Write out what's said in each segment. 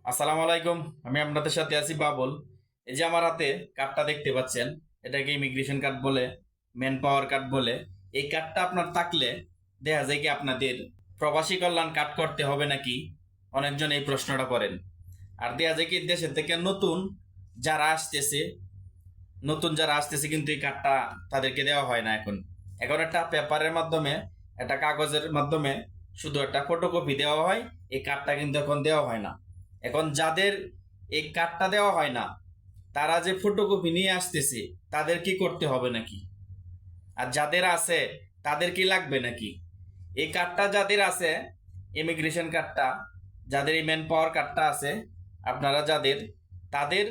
আসসালামু আলাইকুম। আমি আপনাদের সাথে আছি বাবুল। এই যে আমার হাতে কার্ডটা দেখতে পাচ্ছেন, এটাকে ইমিগ্রেশন কার্ড বলে, ম্যান পাওয়ার কার্ড বলে। এই কার্ডটা আপনার থাকলে দেখা যায় কি আপনাদের প্রবাসী কল্যাণ কার্ড করতে হবে নাকি, অনেকজন এই প্রশ্নটা করেন। আর দেখা যায় কি দেশের থেকে যারা আসতেছে যারা আসতেছে কিন্তু এই কার্ডটা তাদেরকে দেওয়া হয় না। এখন এখন একটা পেপারের মাধ্যমে, একটা কাগজের মাধ্যমে শুধু একটা ফটোকপি দেওয়া হয়। এই কার্ডটা কিন্তু এখন দেওয়া হয় না। এখন যাদের এই কার্ডটা দেওয়া হয় না, তারা যে ফটোকপি নিয়ে আসতেছে তাদের কি করতে হবে নাকি? আর যাদের আছে তাদের কি লাগবে নাকি? এই কার্ডটা যাদের আছে, ইমিগ্রেশন কার্ডটা, যাদের এই ম্যান পাওয়ার কার্ডটা আছে, আপনারা যাদের, তাদের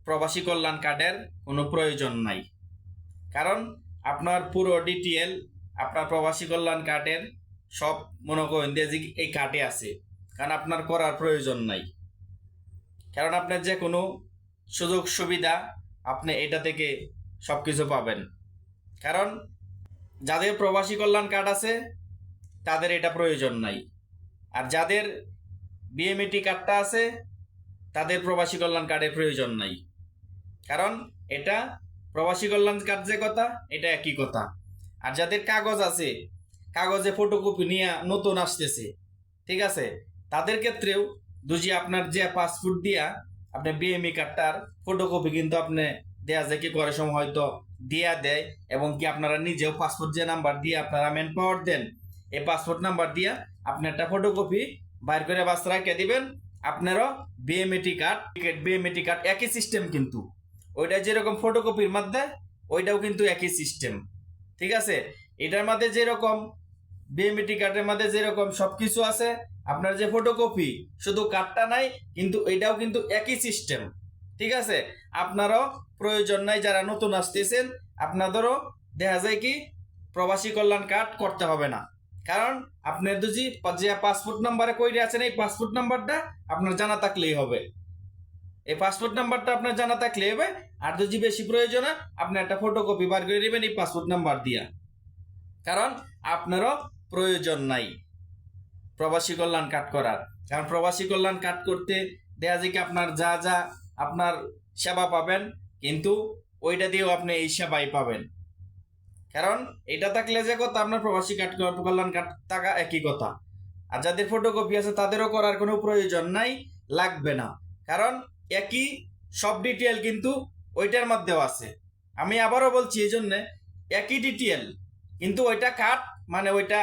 প্রবাসী কল্যাণ কার্ডের কোনো প্রয়োজন নাই। কারণ আপনার পুরো ডিটেল আপনার প্রবাসী কল্যাণ কার্ডের সব মনে করেন যে এই কার্ডে আছে। কারণ আপনার করার প্রয়োজন নাই। কারণ আপনার যে কোনো সুযোগ সুবিধা আপনি এটা থেকে সব কিছু পাবেন। কারণ যাদের প্রবাসী কল্যাণ কার্ড আছে তাদের এটা প্রয়োজন নাই। আর যাদের বিএমইটি কার্ডটা আছে তাদের প্রবাসী কল্যাণ কার্ডের প্রয়োজন নাই। কারণ এটা প্রবাসী কল্যাণ কার্ড যে কথা, এটা একই কথা। আর যাদের কাগজ আছে, কাগজে ফটোকপি নিয়ে নতুন আসতেছে, ঠিক আছে, তাদের ক্ষেত্রেও দুজি আপনার যে পাসপোর্ট দিয়া আপনি বিএমই কার্ডটার ফটোকপি কিন্তু আপনি দেয়া যায় কি করে সময় হয়তো দিয়া দেয়। এবং কি আপনারা নিজেও পাসপোর্ট যে নাম্বার দিয়ে আপনারা ম্যান পাওয়ার দেন, এই পাসপোর্ট নাম্বার দিয়া আপনি একটা ফটোকপি বাইর করে বাস রাখে দিবেন। আপনারও বিএমইটি কার্ড একই সিস্টেম, কিন্তু ওইটা যেরকম ফটোকপির মধ্যে ওইটাও কিন্তু একই সিস্টেম, ঠিক আছে। এটার মধ্যে যেরকম বিএমইটি কার্ডের মধ্যে যেরকম সবকিছু আছে, আপনার যে ফটোকপি শুধু কার্ডটা নাই, কিন্তু এটাও কিন্তু একই সিস্টেম, ঠিক আছে। আপনারও প্রয়োজন নাই, যারা নতুন আসতেছেন আপনাদেরও দেখা যায় কি প্রবাসী কল্যাণ কার্ড করতে হবে না। কারণ আপনার যদি যে পাসপোর্ট নাম্বারে কইরে আছেন, এই পাসপোর্ট নাম্বারটা আপনার জানা থাকলেই হবে। এই পাসপোর্ট নাম্বারটা আপনার জানা থাকলেই হবে। আর যদি বেশি প্রয়োজন হয় আপনি একটা ফটোকপি বার করে নেবেন এই পাসপোর্ট নাম্বার দিয়া। কারণ আপনারও প্রয়োজন নাই প্রবাসী কল্যাণ কার্ড করার। কারণ প্রবাসী কল্যাণ কার্ড করতে দেখা যায় কি আপনার যা যা আপনার সেবা পাবেন, কিন্তু ওইটা দিয়েও আপনি এই সেবাই পাবেন। কারণ এটা থাকলে যে কথা, আপনার প্রবাসী কল্যাণ কার্ড থাকা একই কথা। আর যাদের ফটোকপি আছে তাদেরও করার কোনো প্রয়োজন নাই, লাগবে না। কারণ একই সব ডিটেল কিন্তু ওইটার মধ্যেও আছে। আমি আবারও বলছি এই জন্যে, একই ডিটেল কিন্তু ওইটা কার্ড, মানে ওইটা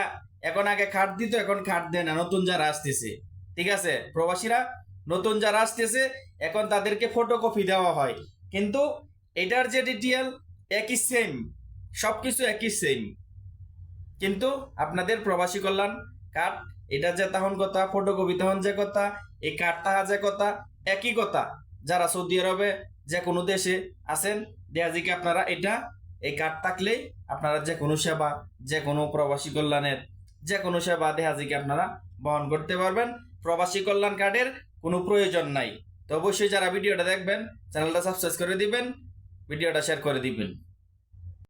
এখন আগে কার্ড দিত, এখন কার্ড দেয় না নতুন যারা আসতেছে, ঠিক আছে। প্রবাসীরা নতুন যারা আসতেছে এখন তাদেরকে ফটোকপি দেওয়া হয়, কিন্তু এটার যে ডিটেল একই সেম, সবকিছু একই সেম। কিন্তু আপনাদের প্রবাসী কল্যাণ কার্ড এটা যে তখন কথা, ফটোকপি তখন যে কথা, এই কার্ড তাহা যে কথা, একই কথা। যারা সৌদি আরবে যে কোনো দেশে আছেন, দেয়াজিকে আপনারা এটা এই কার্ড থাকলেই আপনারা যে কোনো সেবা, যে কোনো প্রবাসী কল্যাণের যে কোনো সেবা দেহাজিকে আপনারা বহন করতে পারবেন। প্রবাসী কল্যাণ কার্ডের কোনো প্রয়োজন নাই। তো অবশ্যই যারা ভিডিওটা দেখবেন চ্যানেলটা সাবস্ক্রাইব করে দিবেন, ভিডিওটা শেয়ার করে দিবেন।